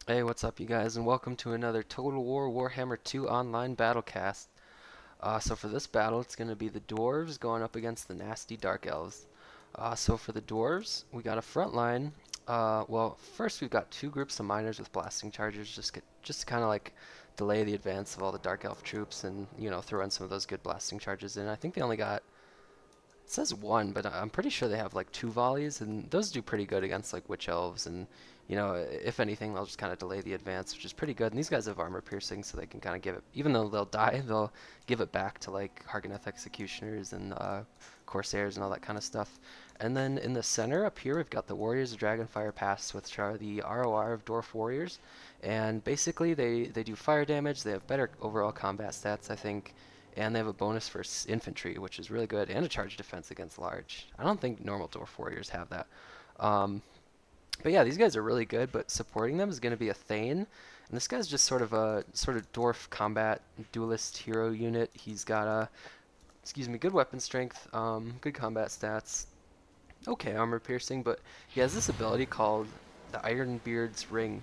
Hey, what's up, you guys, and welcome to another Total War Warhammer 2 online battlecast. So for this battle, it's going to be the Dwarves going up against the nasty Dark Elves. So for the Dwarves, we got a front line. Well, first we've got two groups of miners with blasting charges, just to kind of like delay the advance of all the Dark Elf troops, and throw in some of those good blasting charges in. I think they only got it says one, but I'm pretty sure they have like two volleys, and those do pretty good against like witch elves. And if anything, they'll just kind of delay the advance, which is pretty good. And these guys have armor piercing, so they can kind of give it, even though they'll die, they'll give it back to like Harganeth executioners and corsairs and all that kind of stuff. And then in the center up here, we've got the Warriors of Dragonfire Pass, which are the ROR of Dwarf Warriors. And basically, they do fire damage. They have better overall combat stats, I think, and they have a bonus for infantry, which is really good, and a charge defense against large. I don't think normal dwarf warriors have that. Um, but yeah, these guys are really good, but supporting them is going to be a Thane. And this guy's just sort of a dwarf combat duelist hero unit. He's got good weapon strength, good combat stats, okay armor piercing, but he has this ability called the Ironbeard's Ring.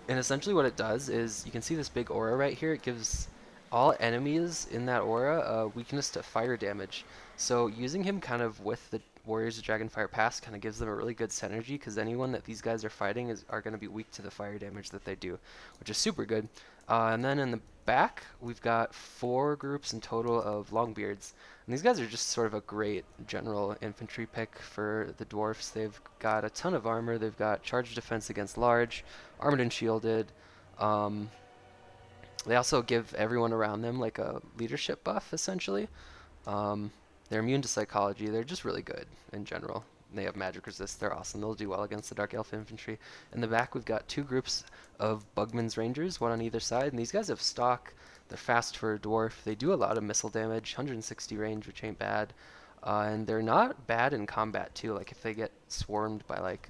And essentially what it does is, you can see this big aura right here. It gives all enemies in that aura a weakness to fire damage. So using him kind of with the Warriors of Dragonfire Pass kind of gives them a really good synergy, because anyone that these guys are fighting are going to be weak to the fire damage that they do, which is super good. And then in the back, we've got four groups in total of Longbeards. And these guys are just sort of a great general infantry pick for the dwarfs. They've got a ton of armor. They've got charge defense against large, armored and shielded. Um, they also give everyone around them like a leadership buff, essentially. Um, they're immune to psychology. They're just really good in general. They have magic resist. They're awesome. They'll do well against the Dark Elf infantry. In the back, we've got two groups of Bugman's Rangers, one on either side. And these guys have stock. They're fast for a dwarf. They do a lot of missile damage, 160 range, which ain't bad. And they're not bad in combat, too. Like, if they get swarmed by, like,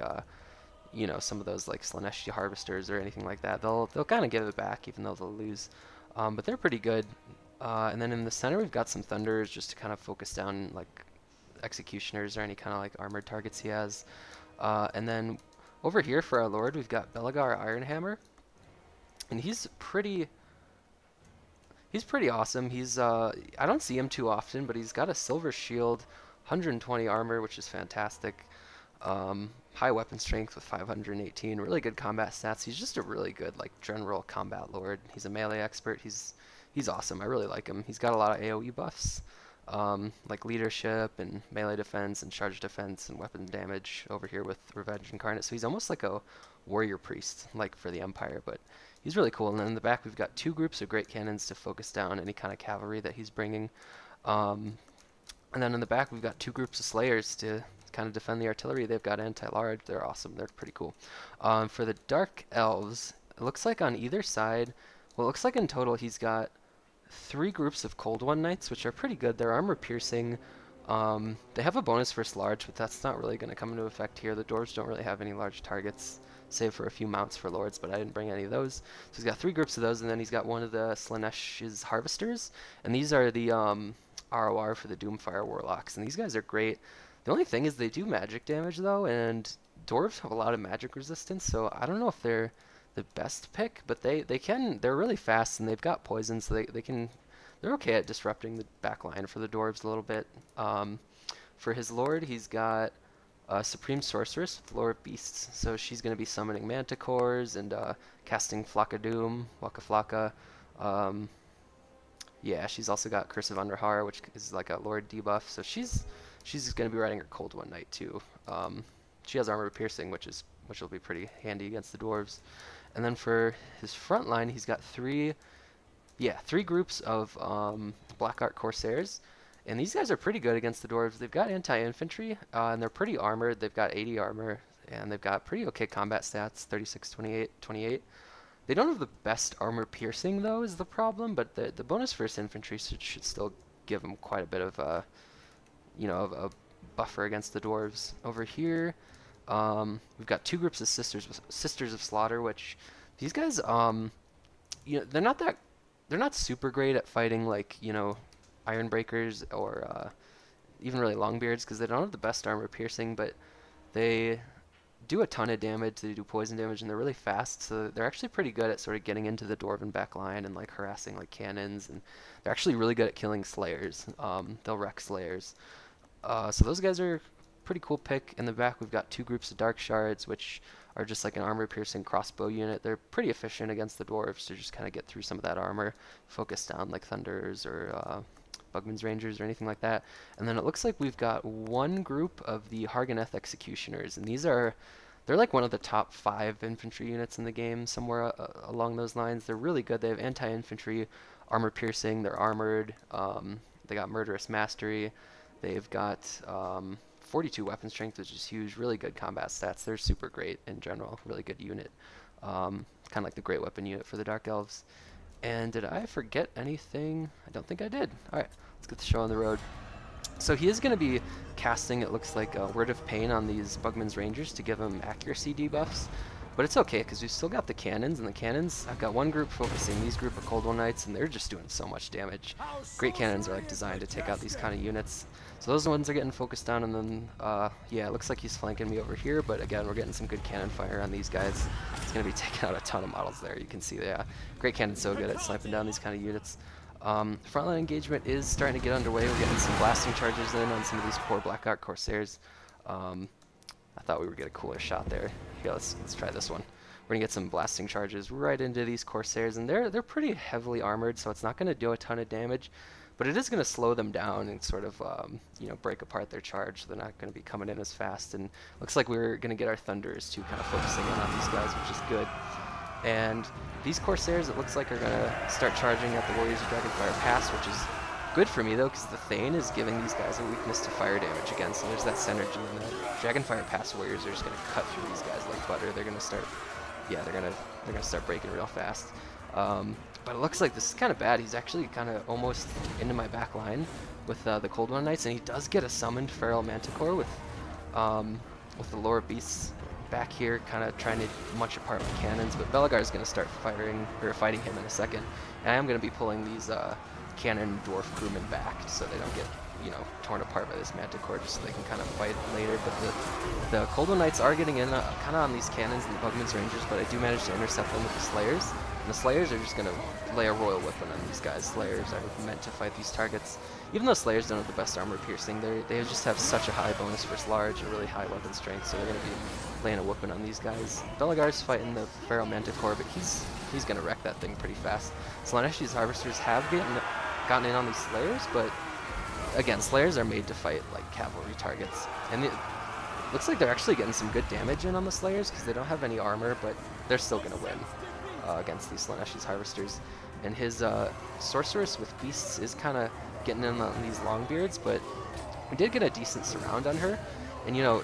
some of those like Slaneshi harvesters or anything like that, they'll kind of give it back even though they'll lose. But they're pretty good. And then in the center we've got some thunderers just to kind of focus down like executioners or any kind of like armored targets he has. And then over here for our lord we've got Belagar Ironhammer, and he's pretty awesome. I don't see him too often, but he's got a silver shield, 120 armor, which is fantastic. High weapon strength with 518, really good combat stats. He's just a really good like general combat lord. He's a melee expert. He's awesome. I really like him. He's got a lot of AoE buffs, like leadership and melee defense and charge defense and weapon damage over here with Revenge Incarnate. So he's almost like a warrior priest, like for the Empire, but he's really cool. And then in the back we've got two groups of great cannons to focus down any kind of cavalry that he's bringing. Um, and then in the back we've got two groups of slayers to kind of defend the artillery. They've got anti-large. They're awesome. They're pretty cool. For the Dark Elves, it looks like on either side, well, it looks like in total he's got three groups of Cold One Knights, which are pretty good. They're armor piercing. They have a bonus versus large, but that's not really going to come into effect here. The dwarves don't really have any large targets, save for a few mounts for lords, but I didn't bring any of those. So he's got three groups of those, and then he's got one of the Slanesh's harvesters, and these are the ROR for the Doomfire Warlocks, and these guys are great. The only thing is they do magic damage though, and dwarves have a lot of magic resistance, so I don't know if they're the best pick, but they're really fast and they've got poison, so they're okay at disrupting the back line for the dwarves a little bit. For his lord, he's got a Supreme Sorceress with Lore of Beasts, so she's going to be summoning manticores and casting Flock of Doom, Waka Flocka. Um, yeah, she's also got Curse of Underhar, which is like a Lord debuff, so she's going to be riding her Cold One Knight too. She has armor piercing, which will be pretty handy against the dwarves. And then for his front line, he's got three groups of Black Art Corsairs, and these guys are pretty good against the dwarves. They've got anti-infantry, and they're pretty armored. They've got 80 armor, and they've got pretty okay combat stats, 36, 28, 28. They don't have the best armor piercing though, is the problem, but the bonus versus infantry should still give them quite a bit of a buffer against the dwarves. Over here, we've got two groups of Sisters of Slaughter, which these guys, they're not super great at fighting like Ironbreakers or even really Longbeards, because they don't have the best armor piercing, but they do a ton of damage. They do poison damage, and they're really fast, so they're actually pretty good at sort of getting into the Dwarven back line and like harassing like cannons, and they're actually really good at killing Slayers. They'll wreck Slayers. So those guys are pretty cool pick. In the back, we've got two groups of Dark Shards, which are just like an armor-piercing crossbow unit. They're pretty efficient against the Dwarves to just kind of get through some of that armor, focus down like Thunders or Bugman's Rangers or anything like that. And then it looks like we've got one group of the Harganeth Executioners, and they're like one of the top 5 infantry units in the game, somewhere along those lines. They're really good. They have anti-infantry, armor-piercing, they're armored, they got Murderous Mastery, they've got 42 weapon strength, which is huge, really good combat stats. They're super great in general, really good unit. Kind of like the Great Weapon unit for the Dark Elves. And did I forget anything? I don't think I did. Alright, let's get the show on the road. So he is going to be casting, it looks like, Word of Pain on these Bugman's Rangers to give him accuracy debuffs. But it's okay, because we've still got the cannons, and the cannons, I've got one group focusing these group of Cold One Knights, and they're just doing so much damage. Great cannons are like designed to take out these kind of units. So those ones are getting focused down, and then, yeah, it looks like he's flanking me over here, but again, we're getting some good cannon fire on these guys. It's going to be taking out a ton of models there, you can see, yeah. Great cannon's so good at sniping down these kind of units. Frontline engagement is starting to get underway. We're getting some blasting charges in on some of these poor Black Ark Corsairs. I thought we would get a cooler shot there. Here, let's try this one. We're gonna get some blasting charges right into these Corsairs, and they're pretty heavily armored, so it's not gonna do a ton of damage, but it is gonna slow them down and sort of you know, break apart their charge. So they're not gonna be coming in as fast, and looks like we're gonna get our Thunders too, kind of focusing in on these guys, which is good. And these Corsairs, it looks like, are gonna start charging at the Warriors of Dragonfire Pass, which is good for me though, because the Thane is giving these guys a weakness to fire damage again, so there's that synergy, and the Dragonfire Pass Warriors are just gonna cut through these guys like butter. They're gonna start, yeah, they're gonna start breaking real fast. But it looks like this is kind of bad. He's actually kind of almost into my back line with the Cold One Knights, and he does get a summoned Feral Manticore with the Lore Beasts back here, kind of trying to munch apart my cannons. But Belegar is going to start fighting him in a second, and I am going to be pulling these cannon dwarf crewmen back so they don't get, you know, torn apart by this Manticore, just so they can kind of fight later. But the Cold One Knights are getting in kind of on these cannons and the Bugman's Rangers, but I do manage to intercept them with the Slayers. And the Slayers are just going to lay a royal weapon on these guys. Slayers are meant to fight these targets. Even though Slayers don't have the best armor piercing, they just have such a high bonus versus large and really high weapon strength, so they're going to be laying a whooping on these guys. Belegar's fighting the Feral Manticore, but he's going to wreck that thing pretty fast. Slaneshi's Harvesters have gotten in on these Slayers, but again, Slayers are made to fight like cavalry targets, and it looks like they're actually getting some good damage in on the Slayers because they don't have any armor, but they're still going to win against these Slaneshi's Harvesters. And his Sorceress with Beasts is kind of getting in on these Longbeards, but we did get a decent surround on her, and you know,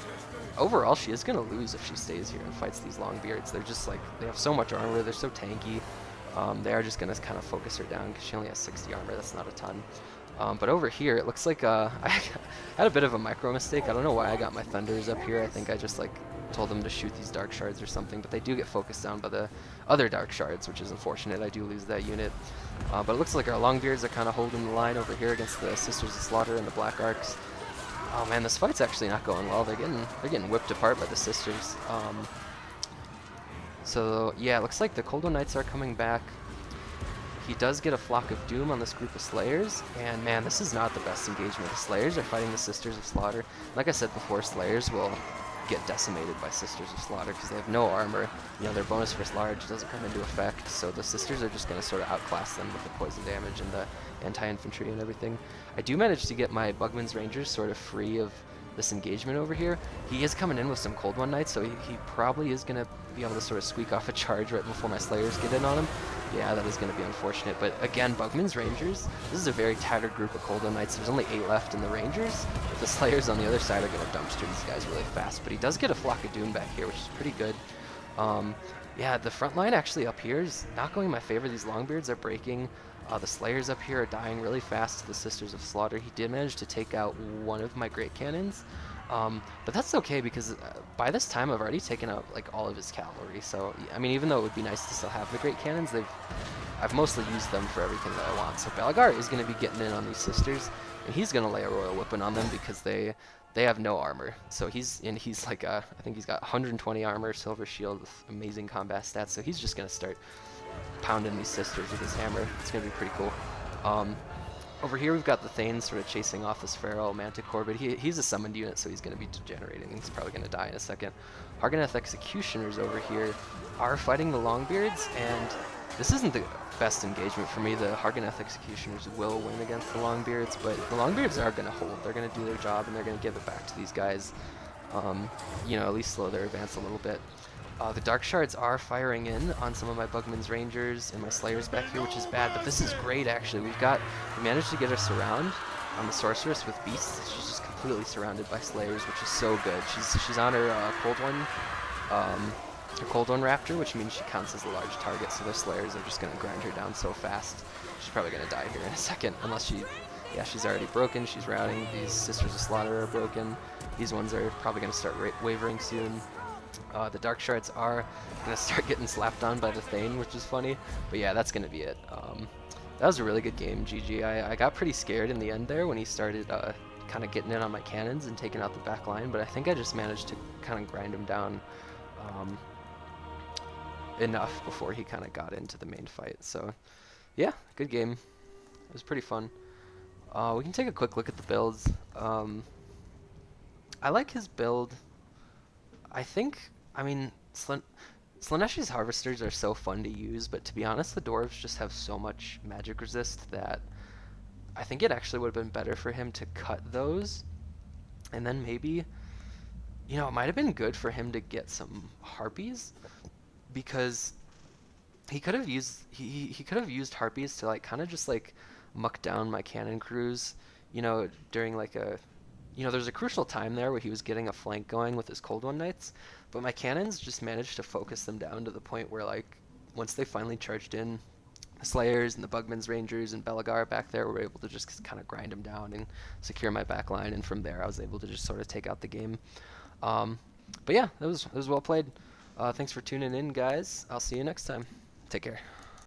overall she is going to lose if she stays here and fights these Longbeards. They're just like, they have so much armor, they're so tanky. They are just going to kind of focus her down because she only has 60 armor. That's not a ton. But over here, it looks like I had a bit of a micro mistake. I don't know why I got my Thunders up here. I think I just like told them to shoot these Dark Shards or something, but they do get focused down by the other Dark Shards, which is unfortunate. I do lose that unit. But it looks like our Longbeards are kind of holding the line over here against the Sisters of Slaughter and the Black Arcs. Oh man, this fight's actually not going well. They're getting whipped apart by the Sisters. So yeah, it looks like the Cold One Knights are coming back. He does get a Flock of Doom on this group of Slayers, and man, this is not the best engagement. The Slayers are fighting the Sisters of Slaughter. Like I said before, Slayers will get decimated by Sisters of Slaughter because they have no armor. You know, their bonus versus large doesn't come into effect, so the Sisters are just going to sort of outclass them with the poison damage and the anti-infantry and everything. I do manage to get my Bugman's Rangers sort of free of this engagement over here. He is coming in with some Cold One Knights, so he probably is going to be able to sort of squeak off a charge right before my Slayers get in on him. Yeah, that is going to be unfortunate, but again, Bugman's Rangers, this is a very tattered group of Cold One Knights. There's only 8 left in the Rangers. The Slayers on the other side are going to dumpster these guys really fast, but he does get a Flock of Doom back here, which is pretty good. Yeah, the front line actually up here is not going in my favor. These Longbeards are breaking. The Slayers up here are dying really fast to the Sisters of Slaughter. He did manage to take out one of my Great Cannons, but that's okay because by this time I've already taken out like all of his cavalry. So I mean, even though it would be nice to still have the Great Cannons, I've mostly used them for everything that I want. So Belegar is going to be getting in on these Sisters, and he's going to lay a royal weapon on them because they they have no armor. So he's like I think he's got 120 armor, silver shield with amazing combat stats. So he's just gonna start pounding these sisters with his hammer. It's gonna be pretty cool. Over here we've got the Thane sort of chasing off this feral manticore, but he's a summoned unit, so he's going to be degenerating. He's probably going to die in a second. Harganeth Executioners over here are fighting the Longbeards, and this isn't the best engagement for me. The Harganeth Executioners will win against the Longbeards, but the Longbeards are going to hold. They're going to do their job, and they're going to give it back to these guys. You know, at least slow their advance a little bit. The Dark Shards are firing in on some of my Bugman's Rangers and my Slayers back here, which is bad, but this is great actually. We managed to get her surround on the Sorceress with Beasts. She's just completely surrounded by Slayers, which is so good. She's on her Cold One Raptor, which means she counts as a large target, so the Slayers are just going to grind her down so fast. She's probably going to die here in a second, unless yeah, she's already broken. She's routing. These Sisters of Slaughter are broken. These ones are probably going to start wavering soon. The Dark Shards are going to start getting slapped on by the Thane, which is funny. But yeah, that's going to be it. That was a really good game, GG. I got pretty scared in the end there when he started kind of getting in on my cannons and taking out the back line, but I think I just managed to kind of grind him down enough before he kind of got into the main fight. So yeah, good game. It was pretty fun. We can take a quick look at the builds. I like his build. I mean, Slaaneshi's Harvesters are so fun to use, but to be honest, the Dwarves just have so much magic resist that I think it actually would have been better for him to cut those, and then maybe, you know, it might have been good for him to get some Harpies, because he could have used Harpies to like kind of just like muck down my cannon crews, you know, during like there's a crucial time there where he was getting a flank going with his Cold One Knights, but my cannons just managed to focus them down to the point where, like, once they finally charged in, the Slayers and the Bugman's Rangers and Belagar back there were able to just kind of grind them down and secure my back line, and from there I was able to just sort of take out the game. But yeah, it was well played. Thanks for tuning in, guys. I'll see you next time. Take care.